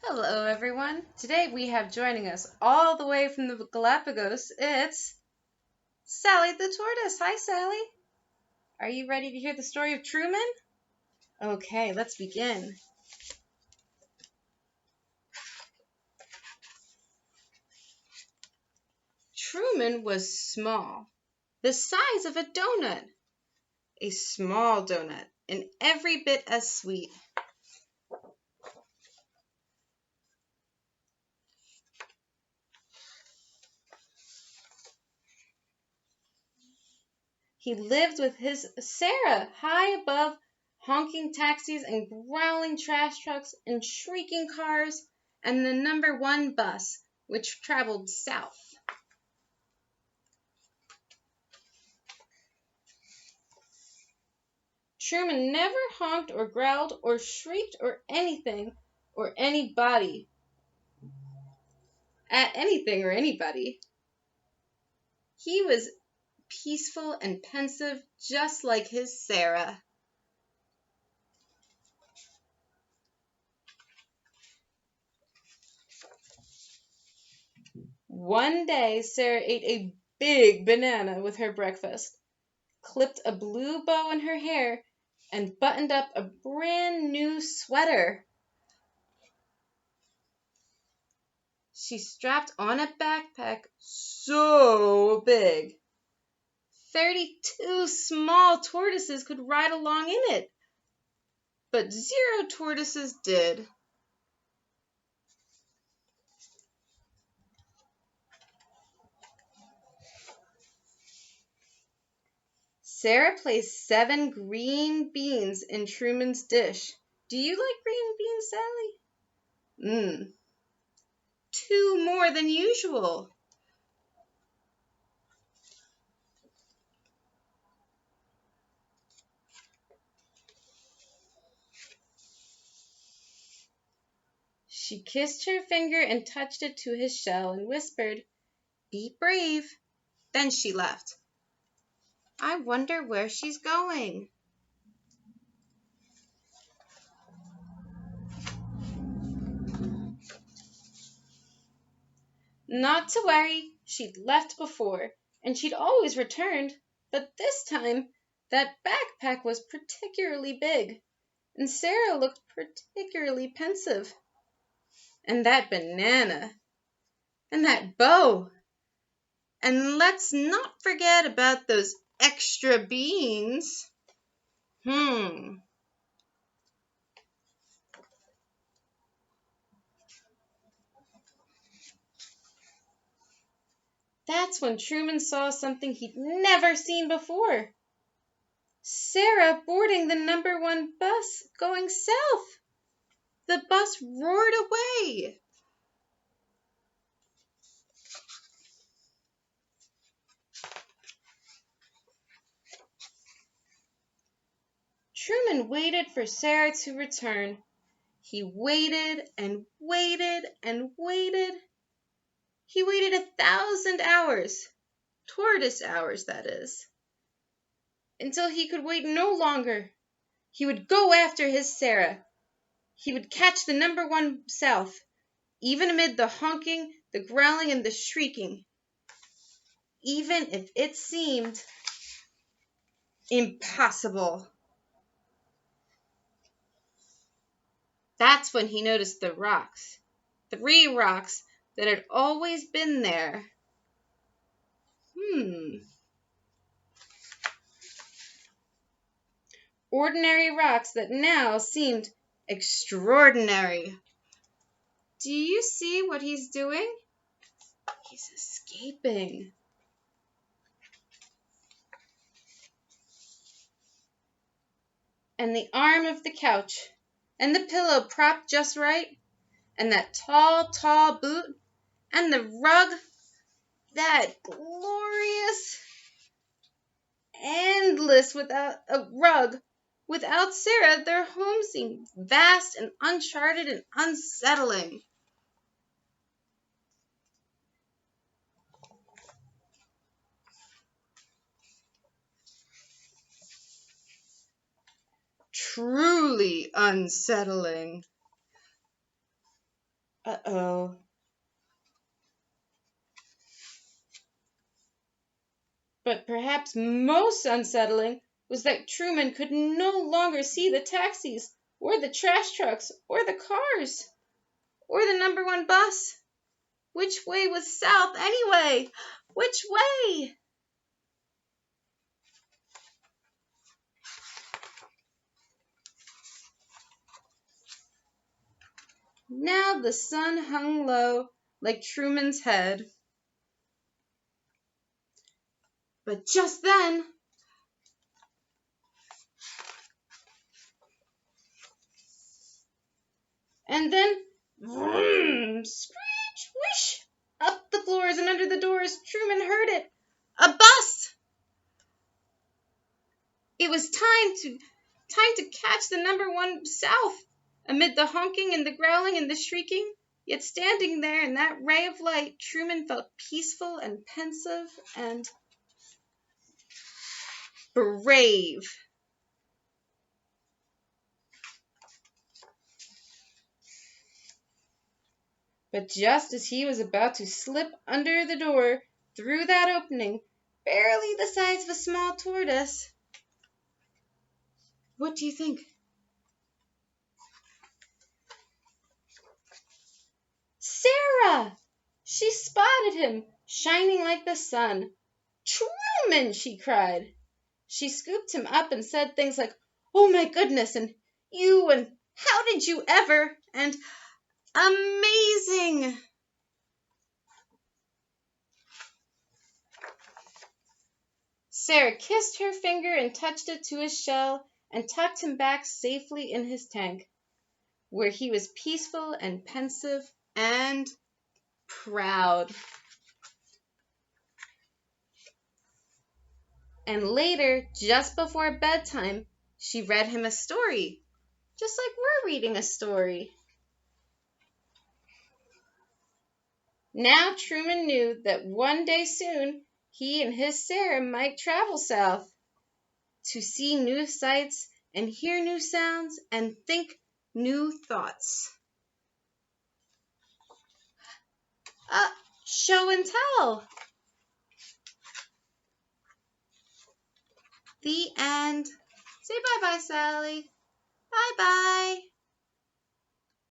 Hello, everyone. Today we have joining us all the way from the Galapagos, it's Sally the tortoise. Hi, Sally. Are you ready to hear the story of Truman? Okay, let's begin. Truman was small, the size of a donut, a small donut, and every bit as sweet. He lived with his Sarah high above honking taxis and growling trash trucks and shrieking cars and the number 1 bus, which traveled south. Truman never honked or growled or shrieked or anything or anybody at anything or anybody. He was peaceful and pensive, just like his Sarah. One day, Sarah ate a big banana with her breakfast, clipped a blue bow in her hair, and buttoned up a brand new sweater. She strapped on a backpack so big 32 small tortoises could ride along in it, but 0 tortoises did. Sarah placed 7 green beans in Truman's dish. Do you like green beans, Sally? 2 more than usual. She kissed her finger and touched it to his shell and whispered, "Be brave." Then she left. I wonder where she's going. Not to worry, she'd left before, and she'd always returned, but this time that backpack was particularly big, and Sarah looked particularly pensive. And that banana, and that bow, and let's not forget about those extra beans. That's when Truman saw something he'd never seen before. Sarah boarding the number 1 bus going south. The bus roared away. Truman waited for Sarah to return. He waited and waited and waited. He waited 1,000 hours, tortoise hours, that is, until he could wait no longer. He would go after his Sarah. He would catch the number 1 south, even amid the honking, the growling, and the shrieking, even if it seemed impossible. That's when he noticed the rocks, 3 rocks that had always been there. Ordinary rocks that now seemed extraordinary. Do you see what he's doing? He's escaping. And the arm of the couch, and the pillow propped just right, and that tall, tall boot, and the rug, that glorious, endless without a rug. Without Sarah, their home seemed vast and uncharted and unsettling. Truly unsettling. Uh-oh. But perhaps most unsettling was that Truman could no longer see the taxis, or the trash trucks, or the cars, or the #1 bus. Which way was south anyway? Which way? Now the sun hung low like Truman's head. But just then, and then, vroom, screech, whoosh, up the floors and under the doors, Truman heard it. A bus! It was time to catch the #1 south. Amid the honking and the growling and the shrieking, yet standing there in that ray of light, Truman felt peaceful and pensive and brave. But just as he was about to slip under the door, through that opening, barely the size of a small tortoise, what do you think? Sarah! She spotted him, shining like the sun. Truman! She cried. She scooped him up and said things like, "Oh my goodness," and "you," and "how did you ever," and "amazing." Sarah kissed her finger and touched it to his shell and tucked him back safely in his tank, where he was peaceful and pensive and proud. And later, just before bedtime, she read him a story, just like we're reading a story. Now Truman knew that one day soon he and his Sarah might travel south to see new sights and hear new sounds and think new thoughts. Show and tell. The end. Say bye-bye, Sally. Bye-bye.